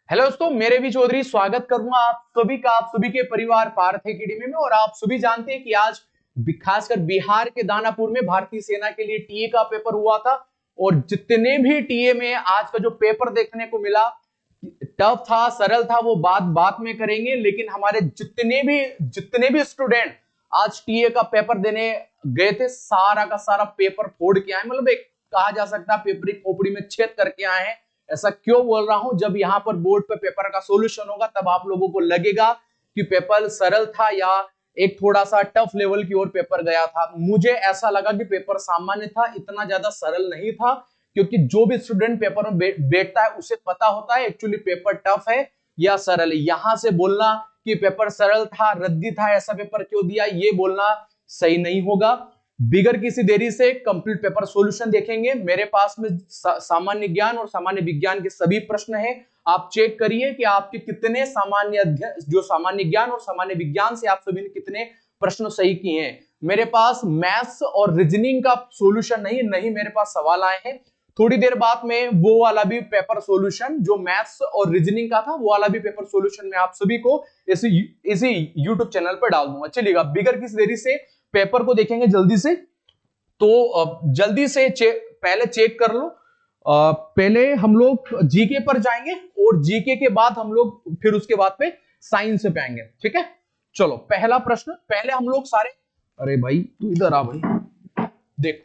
Hello दोस्तों, मेरे भी चौधरी स्वागत करूंगा आप सभी का, आप सभी के परिवार पार्थ एकेडमी में। और आप सभी जानते हैं कि आज खासकर बिहार के दानापुर में भारतीय सेना के लिए टीए का पेपर हुआ था। और जितने भी टीए में आज का जो पेपर देखने को मिला, टफ था, सरल था, वो बात बात में करेंगे। लेकिन हमारे जितने भी स्टूडेंट आज टीए का पेपर देने गए थे, सारा का सारा पेपर फोड़ के आए। मतलब एक कहा जा सकता है पेपर की खोपड़ी में छेद करके आए हैं। ऐसा क्यों बोल रहा हूं? जब यहां पर बोर्ड पे पेपर का सॉल्यूशन होगा तब आप लोगों को लगेगा कि पेपर सरल था या एक थोड़ा सा टफ लेवल की ओर पेपर गया था। मुझे ऐसा लगा कि पेपर सामान्य था, इतना ज्यादा सरल नहीं था। क्योंकि जो भी स्टूडेंट पेपर में बैठता है उसे पता होता है एक्चुअली पेपर टफ है या सरल है। यहां से बोलना कि पेपर सरल था, रद्दी था, ऐसा पेपर क्यों दिया, ये बोलना सही नहीं होगा। बिगर किसी देरी से कंप्लीट पेपर सॉल्यूशन देखेंगे। मेरे पास में सामान्य ज्ञान और सामान्य विज्ञान के सभी प्रश्न हैं। आप चेक करिए कि आपके कितने सामान्य ज्ञान और सामान्य विज्ञान से आप सभी ने कितने प्रश्न सही किए हैं। मेरे पास मैथ्स और रीजनिंग का सॉल्यूशन नहीं मेरे पास सवाल आए हैं। थोड़ी देर बाद में वो वाला भी पेपर सॉल्यूशन जो मैथ्स और रीजनिंग का था, वो वाला भी पेपर सॉल्यूशन में आप सभी को इसी यूट्यूब चैनल पर डाल दूंगा। चलिएगा, बिगर किसी देरी से पेपर को देखेंगे जल्दी से। तो जल्दी से पहले चेक कर लो। पहले हम लोग जीके पर जाएंगे और जीके के बाद हम लोग फिर उसके बाद पे साइंस पे आएंगे। ठीक है, चलो पहला प्रश्न। पहले हम लोग सारे, अरे भाई तू इधर आ भाई, देख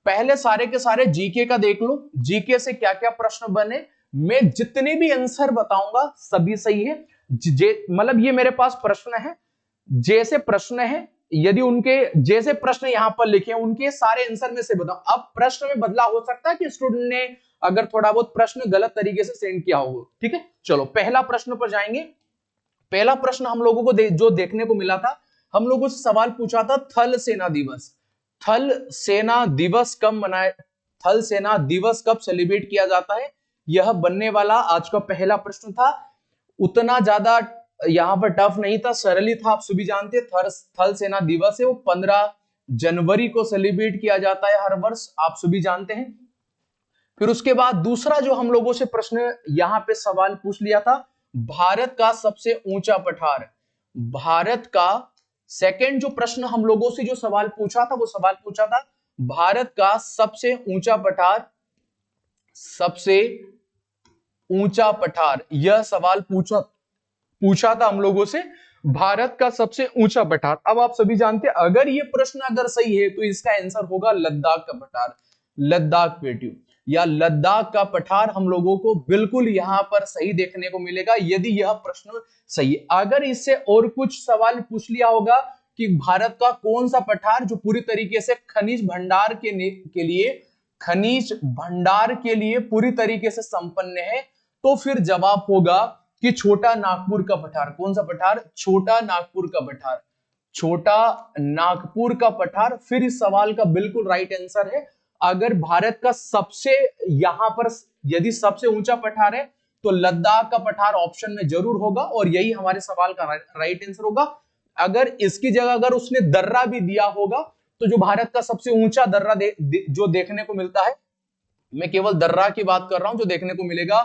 पहले सारे के सारे जीके का देख लो। जीके से क्या क्या प्रश्न बने, मैं जितने भी आंसर बताऊंगा सभी सही है। मतलब ये मेरे पास प्रश्न है, जैसे प्रश्न है, यदि उनके जैसे प्रश्न यहां पर लिखे हैं उनके सारे आंसर में से बताओ। अब प्रश्न में बदलाव हो सकता है कि स्टूडेंट ने अगर थोड़ा बहुत प्रश्न गलत तरीके से सेंड किया होगा। ठीक है, चलो पहला प्रश्न पर जाएंगे। पहला प्रश्न हम लोगों को जो देखने को मिला था, हम लोगों से सवाल पूछा था थल सेना दिवस। थल सेना दिवस कब मनाए, थल सेना दिवस कब सेलिब्रेट किया जाता है, यह बनने वाला आज का पहला प्रश्न था। उतना ज्यादा यहां पर टफ नहीं था, सरल ही था। आप सभी जानते हैं थल सेना दिवस है वो 15 जनवरी को सेलिब्रेट किया जाता है हर वर्ष, आप सभी जानते हैं। फिर उसके बाद दूसरा जो हम लोगों से प्रश्न यहां पे सवाल पूछ लिया था, भारत का सबसे ऊंचा पठार। भारत का सेकंड जो प्रश्न हम लोगों से जो सवाल पूछा था, वो सवाल पूछा था भारत का सबसे ऊंचा पठार। सबसे ऊंचा पठार, यह सवाल पूछा था हम लोगों से, भारत का सबसे ऊंचा पठार। अब आप सभी जानते हैं अगर ये प्रश्न अगर सही है तो इसका आंसर होगा लद्दाख का पठार, लद्दाख प्लेट्यू या लद्दाख का पठार हम लोगों को बिल्कुल यहां पर सही देखने को मिलेगा यदि यह प्रश्न सही है। अगर इससे और कुछ सवाल पूछ लिया होगा कि भारत का कौन सा पठार जो पूरी तरीके से खनिज भंडार के लिए पूरी तरीके से संपन्न है, तो फिर जवाब होगा कि छोटा नागपुर का पठार। कौन सा पठार? छोटा नागपुर का पठार, छोटा नागपुर का पठार फिर इस सवाल का बिल्कुल राइट आंसर है। अगर भारत का सबसे यहां पर यदि सबसे ऊंचा पठार है तो लद्दाख का पठार ऑप्शन में जरूर होगा और यही हमारे सवाल का राइट आंसर होगा। अगर इसकी जगह अगर उसने दर्रा भी दिया होगा तो जो भारत का सबसे ऊंचा दर्रा जो देखने को मिलता है, मैं केवल दर्रा की बात कर रहा हूं, जो देखने को मिलेगा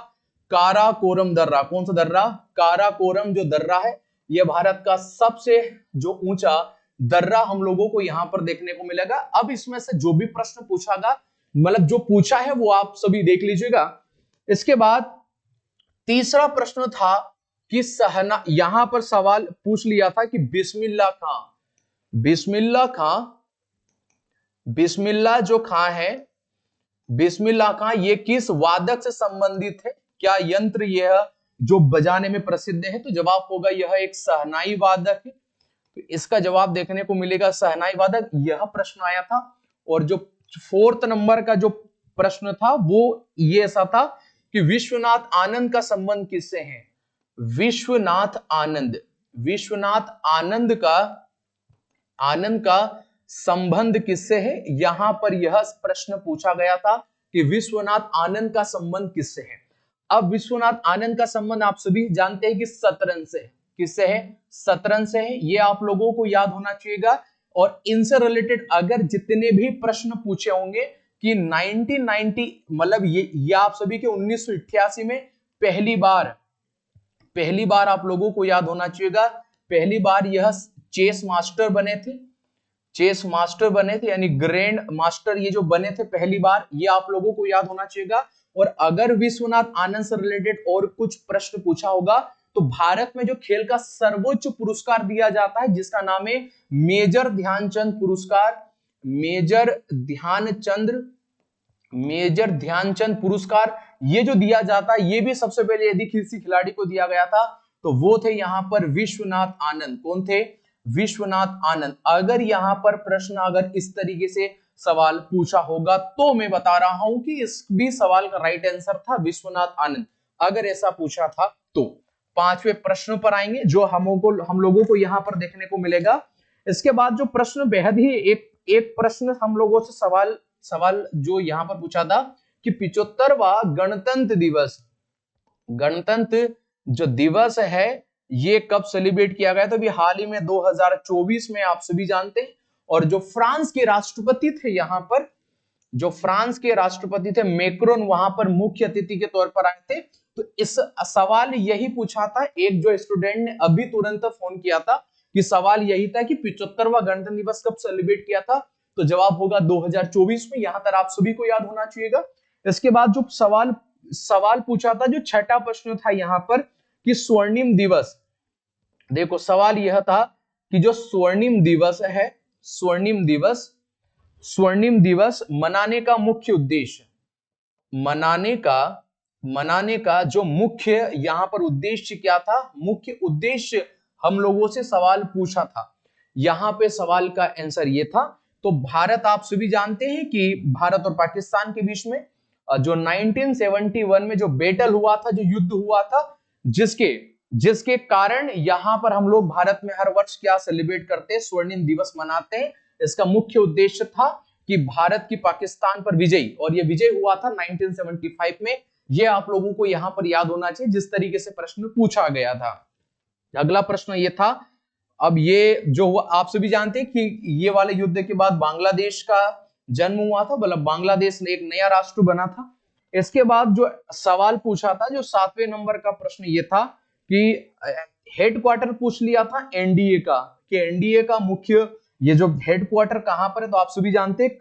काराकोरम दर्रा। कौन सा दर्रा? काराकोरम जो दर्रा है, यह भारत का सबसे जो ऊंचा दर्रा हम लोगों को यहां पर देखने को मिलेगा। अब इसमें से जो भी प्रश्न पूछागा, मतलब जो पूछा है वो आप सभी देख लीजिएगा। इसके बाद तीसरा प्रश्न था कि सहना, यहां पर सवाल पूछ लिया था कि बिस्मिल्लाह खां, बिस्मिल्लाह खां, बिस्मिल्लाह जो खां है, बिस्मिल्लाह खां ये किस वादक से संबंधित है? क्या यंत्र यह जो बजाने में प्रसिद्ध है? तो जवाब होगा यह एक शहनाई वादक है। तो इसका जवाब देखने को मिलेगा शहनाई वादक। यह प्रश्न आया था। और जो 4th नंबर का जो प्रश्न था वो ये ऐसा था कि विश्वनाथ आनंद का संबंध किससे है? विश्वनाथ आनंद, विश्वनाथ आनंद का संबंध किससे है? यहां पर यह प्रश्न पूछा गया था कि विश्वनाथ आनंद का संबंध किससे है। अब विश्वनाथ आनंद का संबंध आप सभी जानते हैं कि शतरंज से है। किससे है? शतरंज से है। ये आप लोगों को याद होना चाहिएगा। और इनसे रिलेटेड अगर जितने भी प्रश्न पूछे होंगे कि 1990 मतलब ये आप सभी के 1988 में पहली बार पहली बार आप लोगों को याद होना चाहिएगा, पहली बार यह चेस मास्टर बने थे, चेस मास्टर बने थे, यानी ग्रैंड मास्टर ये जो बने थे पहली बार, ये आप लोगों को याद होना चाहिएगा। और अगर विश्वनाथ आनंद से रिलेटेड और कुछ प्रश्न पूछा होगा तो भारत में जो खेल का सर्वोच्च पुरस्कार दिया जाता है जिसका नाम है मेजर ध्यानचंद पुरस्कार, मेजर ध्यानचंद पुरस्कार, ये जो दिया जाता है ये भी सबसे पहले यदि किसी खिलाड़ी को दिया गया था तो वो थे यहां पर विश्वनाथ आनंद। कौन थे? विश्वनाथ आनंद। अगर यहां पर प्रश्न अगर इस तरीके से सवाल पूछा होगा तो मैं बता रहा हूं कि इस भी सवाल का राइट आंसर था विश्वनाथ आनंद, अगर ऐसा पूछा था तो। पांचवें प्रश्न पर आएंगे जो हम लोगों को यहां पर देखने को मिलेगा। इसके बाद जो प्रश्न बेहद ही एक प्रश्न हम लोगों से सवाल जो यहां पर पूछा था कि 75वां गणतंत्र जो दिवस है ये कब सेलिब्रेट किया गया? तो अभी हाल ही में 2024 में, आप सभी जानते हैं। और जो फ्रांस के राष्ट्रपति थे यहां पर, जो फ्रांस के राष्ट्रपति थे मैक्रोन, वहां पर मुख्य अतिथि के तौर पर आए थे। तो इस सवाल यही पूछा था, एक जो स्टूडेंट ने अभी तुरंत फोन किया था कि सवाल यही था कि 75वां गणतंत्र दिवस कब सेलिब्रेट किया था, तो जवाब होगा 2024 में। यहां तक आप सभी को याद होना चाहिएगा। इसके बाद जो सवाल पूछा था, जो छठा प्रश्न था यहां पर कि स्वर्णिम दिवस, देखो सवाल यह था कि जो स्वर्णिम दिवस है, स्वर्णिम दिवस मनाने का मुख्य उद्देश्य, मनाने का जो मुख्य यहां पर उद्देश्य क्या था? मुख्य उद्देश्य हम लोगों से सवाल पूछा था। यहां पे सवाल का आंसर ये था। तो भारत, आप सभी जानते हैं कि भारत और पाकिस्तान के बीच में जो 1971 में जो बैटल हुआ था, जो युद्ध हुआ था, जिसके कारण यहां पर हम लोग भारत में हर वर्ष क्या सेलिब्रेट करते हैं? स्वर्णिम दिवस मनाते हैं। इसका मुख्य उद्देश्य था कि भारत की पाकिस्तान पर विजय, और यह विजय हुआ था 1975 में। यह आप लोगों को यहां पर याद होना चाहिए जिस तरीके से प्रश्न पूछा गया था। अगला प्रश्न ये था, अब ये जो आप सभी जानते हैं कि ये वाले युद्ध के बाद बांग्लादेश का जन्म हुआ था, मतलब बांग्लादेश ने एक नया राष्ट्र बना था। इसके बाद जो सवाल पूछा था, जो 7वें नंबर का प्रश्न ये था कि हेडक्वार्टर पूछ लिया था एनडीए का, कि एनडीए का मुख्य ये जो हेडक्वार्टर कहां पर है, तो आप सभी जानते हैं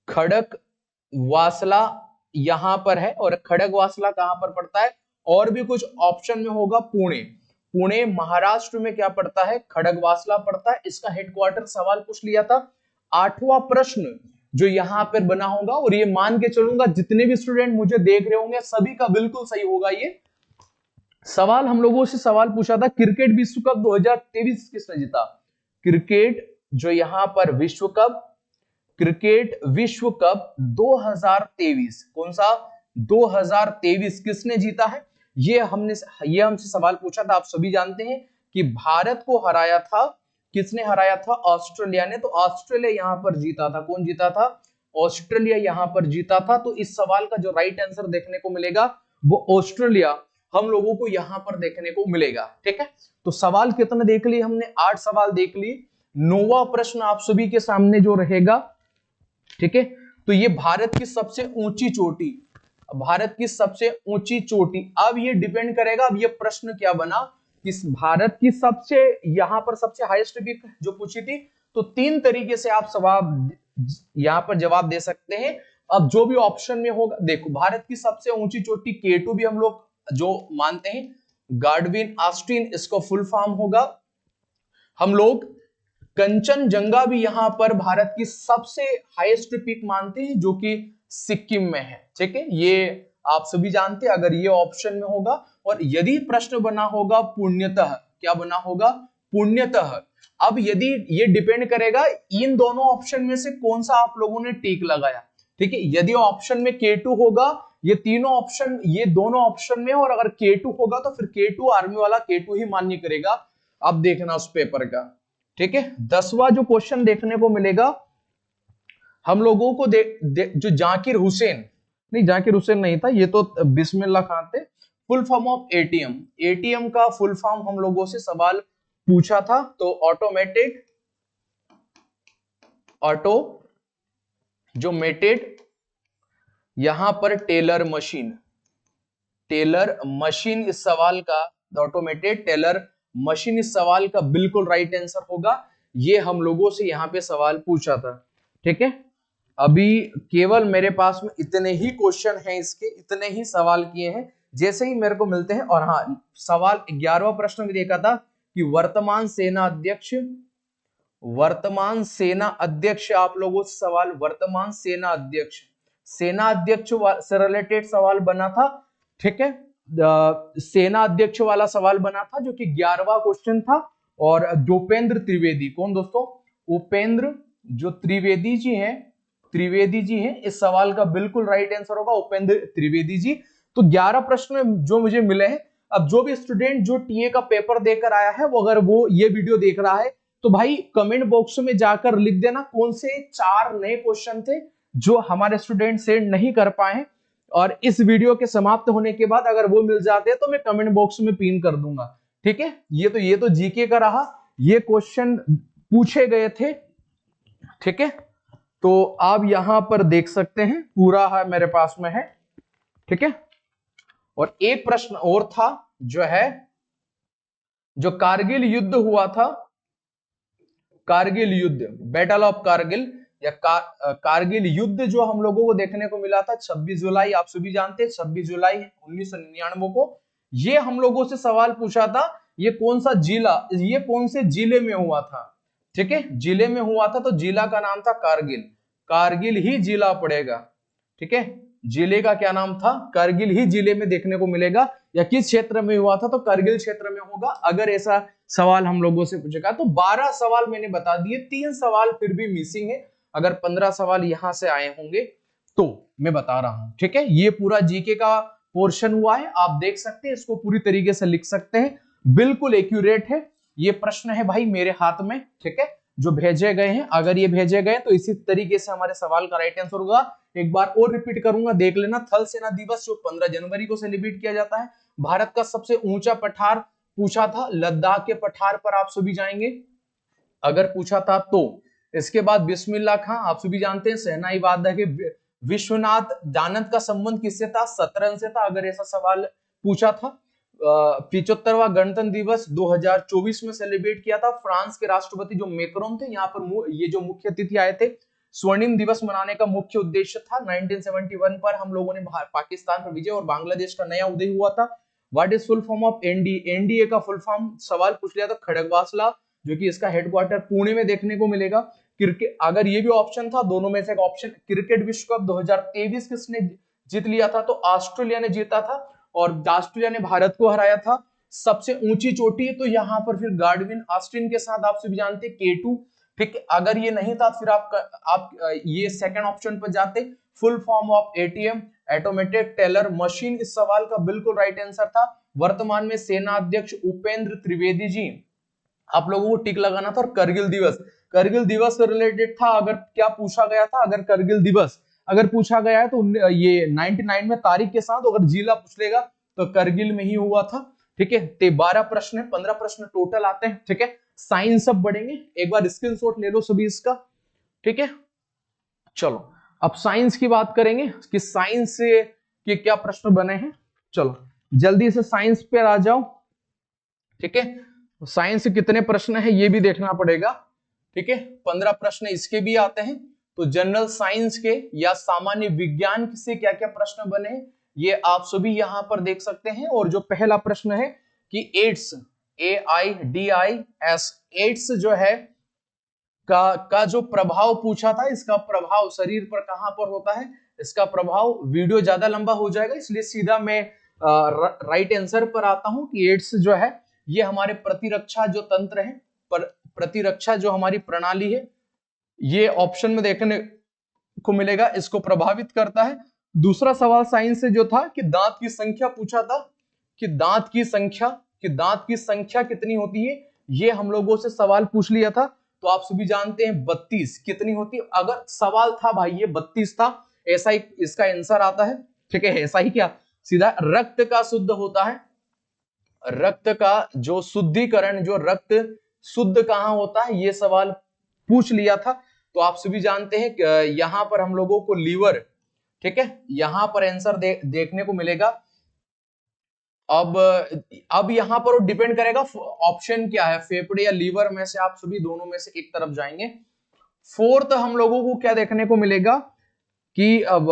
खड़गवासला यहां पर है। और खड़गवासला कहां पर पड़ता है? और भी कुछ ऑप्शन में होगा पुणे महाराष्ट्र में क्या पड़ता है? खड़गवासला पड़ता है। इसका हेडक्वार्टर सवाल पूछ लिया था। 8वां प्रश्न जो यहां पर बना होगा, और ये मान के चलूंगा जितने भी स्टूडेंट मुझे देख रहे होंगे सभी का बिल्कुल सही होगा ये सवाल। हम लोगों से सवाल पूछा था क्रिकेट विश्व कप 2023 किसने जीता? क्रिकेट जो यहां पर क्रिकेट विश्व कप 2023, कौन सा? 2023 किसने जीता है? ये हमसे सवाल पूछा था। आप सभी जानते हैं कि भारत को हराया था, किसने हराया था? ऑस्ट्रेलिया ने। तो ऑस्ट्रेलिया यहां पर जीता था। कौन जीता था? ऑस्ट्रेलिया यहां पर जीता था। तो इस सवाल का जो राइट आंसर देखने को मिलेगा वो ऑस्ट्रेलिया हम लोगों को यहां पर देखने को मिलेगा। ठीक है, तो सवाल कितने देख लिए हमने? 8 सवाल देख ली। 9वां प्रश्न आप सभी के सामने जो रहेगा, ठीक है, तो ये भारत की सबसे ऊंची चोटी, अब ये डिपेंड करेगा, अब ये प्रश्न क्या बना, किस भारत की सबसे यहां पर सबसे हाईएस्ट पीक जो पूछी थी। तो 3 तरीके से आप सवाल यहां पर जवाब दे सकते हैं। अब जो भी ऑप्शन में होगा, देखो भारत की सबसे ऊंची चोटी K2 भी हम लोग जो मानते हैं, गार्डविन ऑस्टिन इसको फुल फॉर्म होगा। हम लोग कंचनजंगा भी यहां पर भारत की सबसे हाईएस्ट पीक मानते हैं जो कि सिक्किम में है। ठीक है, ये आप सभी जानते हैं। अगर ये ऑप्शन में होगा, और यदि प्रश्न बना होगा पुण्यतः, क्या बना होगा? पुण्यतः। अब यदि ये डिपेंड करेगा इन दोनों ऑप्शन में से कौन सा आप लोगों ने टिक लगाया। ठीक है, यदि ऑप्शन में K2 होगा, ये तीनों ऑप्शन, ये दोनों ऑप्शन में, और अगर K2 होगा तो फिर K2 आर्मी वाला K2 ही मान्य करेगा। अब देखना उस पेपर का। ठीक है, 10वां जो क्वेश्चन देखने को मिलेगा हम लोगों को जो जाकिर हुसैन नहीं था, ये तो बिस्मिल्लाह खान थे। फुल फॉर्म ऑफ एटीएम का फुल फॉर्म हम लोगों से सवाल पूछा था। तो ऑटोमेटेड यहां पर टेलर मशीन, टेलर मशीन इस सवाल का, द ऑटोमेटेड टेलर मशीन इस सवाल का बिल्कुल राइट आंसर होगा। ये हम लोगों से यहाँ पे सवाल पूछा था। ठीक है, अभी केवल मेरे पास में इतने ही क्वेश्चन हैं, इसके इतने ही सवाल किए हैं, जैसे ही मेरे को मिलते हैं। और हाँ, सवाल 11वां प्रश्न भी देखा था कि वर्तमान सेना अध्यक्ष आप लोगों से सवाल, वर्तमान सेना अध्यक्ष से रिलेटेड सवाल बना था। ठीक है, सेना अध्यक्ष वाला सवाल बना था जो कि 11वां क्वेश्चन था। और भूपेंद्र त्रिवेदी, कौन दोस्तों? उपेंद्र जो त्रिवेदी जी हैं, इस सवाल का बिल्कुल राइट आंसर होगा उपेंद्र त्रिवेदी जी। तो 11 प्रश्न जो मुझे मिले हैं। अब जो भी स्टूडेंट जो टीए का पेपर देकर आया है, वो अगर वो ये वीडियो देख रहा है तो भाई कमेंट बॉक्स में जाकर लिख देना कौन से 4 नए क्वेश्चन थे जो हमारे स्टूडेंट सेंड नहीं कर पाए। और इस वीडियो के समाप्त होने के बाद अगर वो मिल जाते हैं तो मैं कमेंट बॉक्स में पिन कर दूंगा। ठीक है, ये तो जीके का रहा, ये क्वेश्चन पूछे गए थे। ठीक है, तो आप यहां पर देख सकते हैं, पूरा है मेरे पास में है। ठीक है, और एक प्रश्न और था जो कारगिल युद्ध हुआ था, कारगिल युद्ध, बैटल ऑफ कारगिल या कारगिल युद्ध जो हम लोगों को देखने को मिला था 26 जुलाई, आप सभी जानते हैं 26 जुलाई 1999 को। ये हम लोगों से सवाल पूछा था, ये कौन से जिले में हुआ था। ठीक है, जिले में हुआ था, तो जिला का नाम था कारगिल ही जिला पड़ेगा। ठीक है, जिले का क्या नाम था? कारगिल ही जिले में देखने को मिलेगा। या किस क्षेत्र में हुआ था? तो कारगिल क्षेत्र में होगा, अगर ऐसा सवाल हम लोगों से पूछेगा। तो 12 सवाल मैंने बता दिए, 3 सवाल फिर भी मिसिंग है। अगर 15 सवाल यहां से आए होंगे तो मैं बता रहा हूं। ठीक है, ये पूरा जीके का पोर्शन हुआ है, आप देख सकते हैं, इसको पूरी तरीके से लिख सकते हैं, बिल्कुल एक्यूरेट है। ये प्रश्न है भाई मेरे हाथ में। ठीक है, जो भेजे गए हैं, अगर ये भेजे गए तो इसी तरीके से हमारे सवाल का राइट आंसर होगा। एक बार और रिपीट करूंगा, देख लेना। थल सेना दिवस जो 15 जनवरी को सेलिब्रेट किया जाता है। भारत का सबसे ऊंचा पठार पूछा था, लद्दाख के पठार पर आप सभी जाएंगे अगर पूछा था तो। इसके बाद बिस्मिल्लाह खां, आप सभी जानते हैं शहनाई वादक के। विश्वनाथ दानत का संबंध किससे था? शतरंज से था, अगर ऐसा सवाल पूछा था। 75वां गणतंत्र दिवस 2024 में सेलिब्रेट किया था। फ्रांस के राष्ट्रपति जो मैक्रोन थे, यहाँ पर ये जो मुख्य अतिथि आए थे। स्वर्णिम दिवस मनाने का मुख्य उद्देश्य था 1971 पर हम लोगों ने पाकिस्तान पर विजय और बांग्लादेश का नया उदय हुआ था। What is full form of NDA का फुल फॉर्म सवाल पूछ लिया था। खड़गवासला, जो कि इसका हेडक्वार्टर पुणे में देखने को मिलेगा। क्रिकेट, अगर ये भी ऑप्शन था, दोनों में से एक ऑप्शन। क्रिकेट विश्व कप 2023 किसने जीत लिया था? तो ऑस्ट्रेलिया ने जीता था, और ऑस्ट्रेलिया ने भारत को हराया था। सबसे ऊंची चोटी, तो यहाँ पर फिर गार्डविन ऑस्टिन के साथ आप सभी जानते हैं K2। ठीक है, अगर ये नहीं था फिर आप ये सेकंड ऑप्शन पर जाते। Full form of ATM, automated teller machine, इस सवाल का बिल्कुल राइट आंसर था। वर्तमान में सेना अध्यक्ष उपेंद्र त्रिवेदी जी, आप लोगों को टिक लगाना था। और करगिल दिवस से रिलेटेड था, अगर क्या पूछा गया था, अगर करगिल दिवस अगर पूछा गया है तो ये 99 में तारीख के साथ, अगर जिला पूछ लेगा तो करगिल में ही हुआ था। ठीक है, 12 प्रश्न है, 15 प्रश्न टोटल आते हैं। ठीक है, साइंस सब बढ़ेंगे, एक बार स्क्रीनशॉट ले लो सभी इसका। ठीक है, चलो अब साइंस की बात करेंगे कि साइंस से के क्या प्रश्न बने हैं। चलो जल्दी से साइंस पे आ जाओ। ठीक है, साइंस से कितने प्रश्न है ये भी देखना पड़ेगा। ठीक है, 15 प्रश्न इसके भी आते हैं। तो जनरल साइंस के या सामान्य विज्ञान से क्या क्या प्रश्न बने हैं ये आप सभी यहां पर देख सकते हैं। और जो पहला प्रश्न है कि एड्स, AIDS, एड्स जो है का जो प्रभाव पूछा था, इसका प्रभाव शरीर पर कहां पर होता है, इसका प्रभाव। वीडियो ज्यादा लंबा हो जाएगा, इसलिए सीधा मैं राइट आंसर पर आता हूं कि एड्स जो है ये हमारे प्रतिरक्षा जो तंत्र है, प्रतिरक्षा जो हमारी प्रणाली है, ये ऑप्शन में देखने को मिलेगा, इसको प्रभावित करता है। दूसरा सवाल साइंस से जो था कि दांत की संख्या पूछा था, कि दांत की संख्या कितनी होती है, ये हम लोगों से सवाल पूछ लिया था। तो आप सभी जानते हैं 32 कितनी होती है। अगर सवाल था भाई ये 32 था, ऐसा ही इसका आंसर आता है। ठीक है, ऐसा ही क्या, सीधा रक्त का शुद्ध होता है, रक्त का जो शुद्धिकरण, जो रक्त शुद्ध कहां होता है, ये सवाल पूछ लिया था। तो आप सभी जानते हैं यहां पर हम लोगों को लीवर, ठीक है, यहां पर आंसर देखने को मिलेगा अब यहां पर डिपेंड करेगा ऑप्शन क्या है, फेफड़े या लीवर में से आप सभी दोनों में से एक तरफ जाएंगे। फोर्थ हम लोगों को क्या देखने को मिलेगा कि अब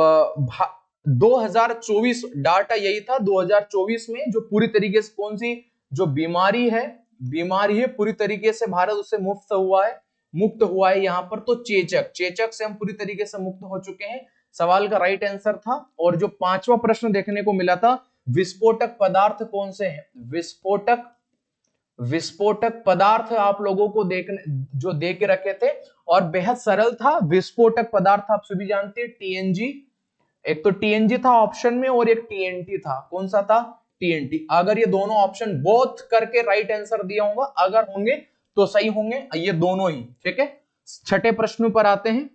2024 डाटा यही था, 2024 में जो पूरी तरीके से कौन सी जो बीमारी है पूरी तरीके से भारत उससे मुक्त हुआ है यहाँ पर, तो चेचक से हम पूरी तरीके से मुक्त हो चुके हैं, सवाल का राइट आंसर था। और जो पांचवा प्रश्न देखने को मिला था, विस्फोटक पदार्थ कौन से हैं, विस्फोटक पदार्थ आप लोगों को जो दे के रखे थे और बेहद सरल था। विस्फोटक पदार्थ आप सभी जानते हैं टीएनजी, एक तो टीएनजी था ऑप्शन में और एक टीएनटी था, कौन सा था, टीएनटी। अगर ये दोनों ऑप्शन बोथ करके राइट आंसर दिया होगा, अगर होंगे तो सही होंगे ये दोनों ही, ठीक है। छठे प्रश्न पर आते हैं,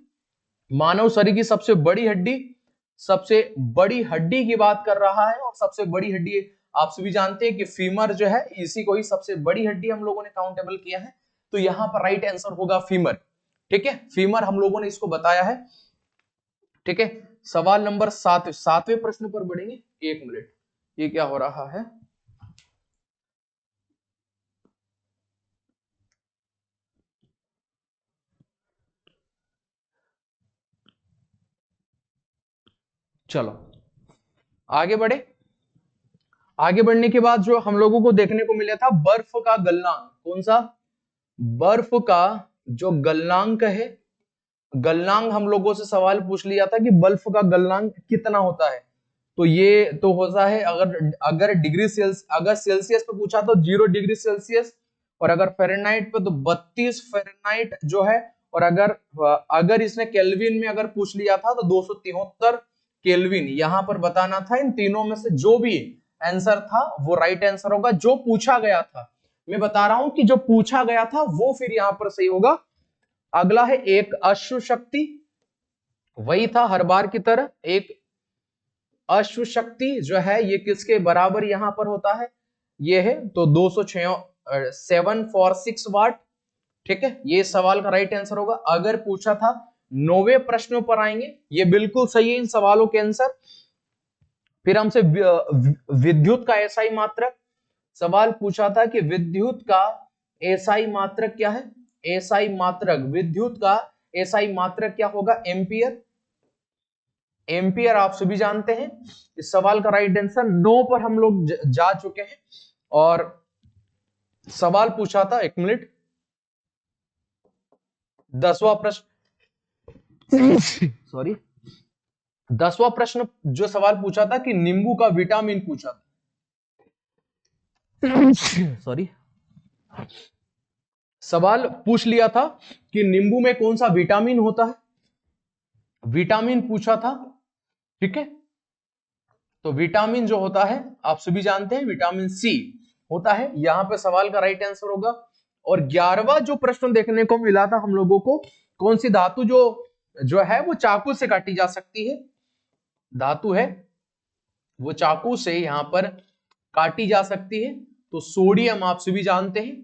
मानव शरीर की सबसे बड़ी हड्डी की बात कर रहा है, और सबसे बड़ी हड्डी आप सभी जानते हैं कि फीमर जो है, इसी को ही सबसे बड़ी हड्डी हम लोगों ने काउंटेबल किया है, तो यहां पर राइट आंसर होगा फीमर, ठीक है। फीमर हम लोगों ने इसको बताया है, ठीक है। सवाल नंबर 7वें प्रश्न पर बढ़ेंगे। एक मिनट, ये क्या हो रहा है, चलो आगे आगे बढ़ने के बाद जो हम लोगों को देखने को मिला था, बर्फ का गलनांक, कौन सा, बर्फ का जो गलनांक है, गलनांक हम लोगों से सवाल पूछ लिया था कि बर्फ का गलनांक कितना होता है, तो ये तो होता है, अगर डिग्री सेल्सियस, अगर सेल्सियस पे पूछा तो 0 डिग्री सेल्सियस, और अगर फ़ारेनहाइट पे तो 32 फ़ारेनहाइट जो है, और अगर इसने केल्विन में अगर पूछ लिया था तो 273 केल्विन यहां पर बताना था। इन तीनों में से जो भी आंसर था वो राइट आंसर होगा, जो पूछा गया था, मैं बता रहा हूं कि जो पूछा गया था वो फिर यहां पर सही होगा। अगला है एक अश्व शक्ति, वही था हर बार की तरह, एक अश्व शक्ति जो है ये किसके बराबर यहां पर होता है, ये है तो 746 वाट, ठीक है। ये सवाल का राइट आंसर होगा। अगर पूछा था 9वें प्रश्नों पर आएंगे, ये बिल्कुल सही है इन सवालों के आंसर। फिर हमसे विद्युत का एसआई मात्रक सवाल पूछा था कि विद्युत का एसआई मात्रक क्या है, एसआई मात्रक, विद्युत का एसआई मात्रक क्या होगा, एम्पियर, एम्पियर आप सभी जानते हैं। इस सवाल का राइट आंसर 9 पर हम लोग जा चुके हैं। और सवाल पूछा था, एक मिनट, 10वां प्रश्न सॉरी 10वां प्रश्न जो सवाल पूछा था कि नींबू का विटामिन पूछा था, सॉरी सवाल पूछ लिया था कि नींबू में कौन सा विटामिन होता है, विटामिन पूछा था, ठीक है। तो विटामिन जो होता है आप सभी जानते हैं विटामिन सी होता है, यहां पे सवाल का राइट आंसर होगा। और 11वां जो प्रश्न देखने को मिला था हम लोगों को, कौन सी धातु जो है वो चाकू से काटी जा सकती है, धातु है वो चाकू से यहां पर काटी जा सकती है, तो सोडियम आप सभी जानते हैं,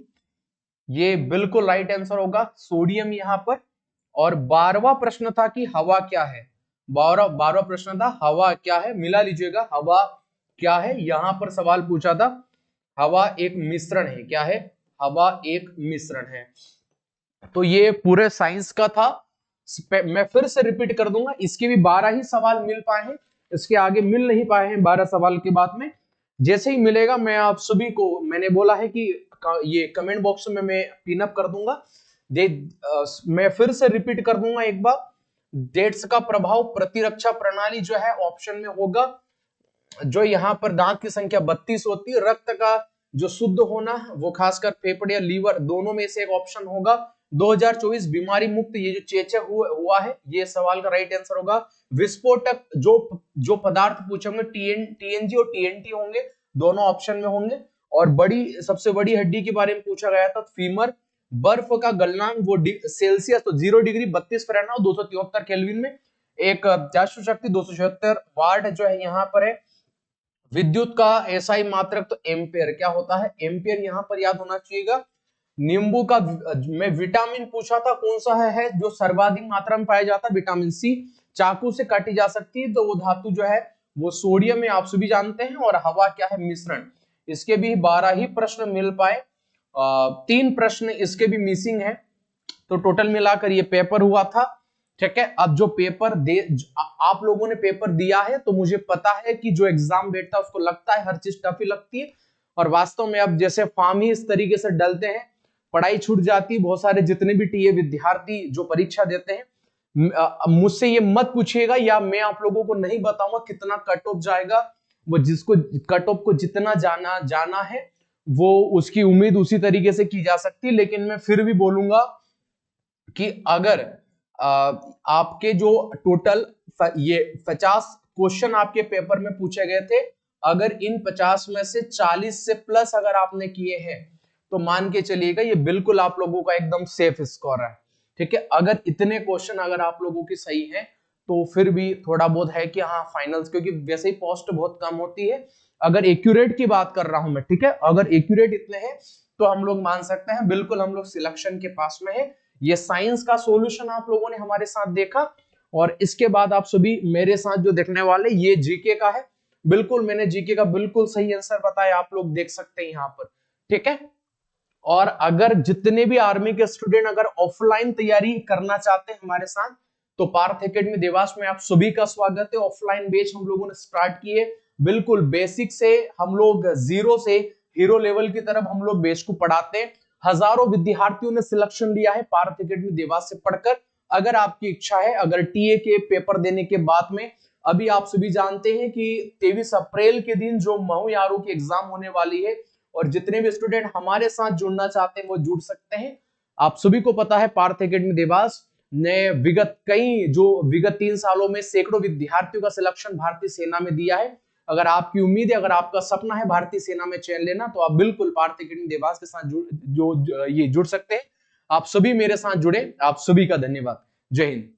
ये बिल्कुल राइट आंसर होगा सोडियम यहां पर। और 12वां प्रश्न था कि हवा क्या है, 12वां प्रश्न था हवा क्या है, मिला लीजिएगा, हवा क्या है, यहां पर सवाल पूछा था, हवा एक मिश्रण है, क्या है, हवा एक मिश्रण है। तो ये पूरे साइंस का था। मैं फिर से रिपीट कर दूंगा, इसके भी 12 ही सवाल मिल पाए हैं, इसके आगे मिल नहीं पाए हैं 12 सवाल के बाद में। जैसे ही मिलेगा मैं आप सभी को, मैंने बोला है कि ये कमेंट बॉक्स में मैं पिन अप कर दूंगा, मैं फिर से रिपीट कर दूंगा एक बार। डेट्स का प्रभाव प्रतिरक्षा प्रणाली जो है ऑप्शन में होगा, जो यहाँ पर दांत की संख्या 32 होती है, रक्त का जो शुद्ध होना वो खासकर फेफड़े या लीवर दोनों में से एक ऑप्शन होगा। 2024 बीमारी मुक्त, ये जो चेचक हुआ है, ये सवाल का राइट आंसर होगा। विस्फोटक जो पदार्थ पूछे होंगे टीएनजी और टीएनटी होंगे, दोनों ऑप्शन में होंगे। और सबसे बड़ी हड्डी के बारे में पूछा गया था फीमर। बर्फ का गलनांक वो सेल्सियस तो 0 डिग्री 32 फ़ारेनहाइट 273 केल्विन में। एक अश्व शक्ति 276 वाट जो है यहाँ पर है। विद्युत का एसआई मात्रक तो एम्पियर, क्या होता है, एम्पियर यहां पर याद होना चाहिएगा। नींबू का मैं विटामिन पूछा था कौन सा है जो सर्वाधिक मात्रा में पाया जाता है, विटामिन सी, चाकू से काटी जा सकती है, तो वो धातु जो है वो सोडियम है, आप सभी जानते हैं। और हवा क्या है, मिश्रण, इसके भी 12 ही प्रश्न मिल पाए, 3 प्रश्न इसके भी मिसिंग है, तो टोटल मिलाकर ये पेपर हुआ था। ठीक है, अब जो पेपर आप लोगों ने पेपर दिया है, तो मुझे पता है कि जो एग्जाम बैठता है उसको लगता है हर चीज टफ ही लगती है, और वास्तव में अब जैसे फॉर्म ही इस तरीके से डलते हैं, पढ़ाई छूट जाती है। बहुत सारे जितने भी टीए विद्यार्थी जो परीक्षा देते हैं, मुझसे ये मत पूछिएगा या मैं आप लोगों को नहीं बताऊंगा कितना कट ऑफ जाएगा। वो जिसको कट ऑफ को जितना जाना है वो उसकी उम्मीद उसी तरीके से की जा सकती है, लेकिन मैं फिर भी बोलूंगा कि अगर आपके जो टोटल ये 50 क्वेश्चन आपके पेपर में पूछे गए थे, अगर इन 50 में से 40 से प्लस अगर आपने किए हैं, तो मान के चलिएगा ये बिल्कुल आप लोगों का एकदम सेफ स्कोर है। ठीक है, अगर इतने क्वेश्चन अगर आप लोगों की सही है, तो फिर भी थोड़ा बहुत है कि हाँ फाइनल्स, क्योंकि वैसे ही पोस्ट बहुत कम होती है। अगर एक्यूरेट की बात कर रहा हूं मैं, ठीक है, अगर एक्यूरेट इतने हैं तो हम लोग मान सकते हैं बिल्कुल हम लोग सिलेक्शन के पास में है। ये साइंस का सॉल्यूशन आप लोगों ने हमारे साथ देखा, और इसके बाद आप सभी मेरे साथ जो देखने वाले ये जीके का है। बिल्कुल मैंने जीके का बिल्कुल सही आंसर बताया, आप लोग देख सकते हैं यहाँ पर। ठीक है, और अगर जितने भी आर्मी के स्टूडेंट अगर ऑफलाइन तैयारी करना चाहते हैं हमारे साथ, तो पार्थ एकेडमी देवास में आप सभी का स्वागत है। ऑफलाइन बैच हम लोगों ने स्टार्ट किए, बिल्कुल बेसिक से हम लोग जीरो से हीरो लेवल की तरफ हम लोग बैच को पढ़ाते हैं। हजारों विद्यार्थियों ने सिलेक्शन लिया है पार्थ एकेडमी देवास से पढ़कर। अगर आपकी इच्छा है, अगर टीए के पेपर देने के बाद में, अभी आप सभी जानते हैं कि 23 अप्रैल के दिन जो महू यारों की एग्जाम होने वाली है, और जितने भी स्टूडेंट हमारे साथ जुड़ना चाहते हैं वो जुड़ सकते हैं। आप सभी को पता है पार्थ एकेडमी देवास ने विगत 3 सालों में सैकड़ों विद्यार्थियों का सिलेक्शन भारतीय सेना में दिया है। अगर आपकी उम्मीद है, अगर आपका सपना है भारतीय सेना में चयन लेना, तो आप बिल्कुल पार्थ एकेडमी देवास के साथ जुड़ सकते हैं। आप सभी मेरे साथ जुड़े, आप सभी का धन्यवाद। जय हिंद।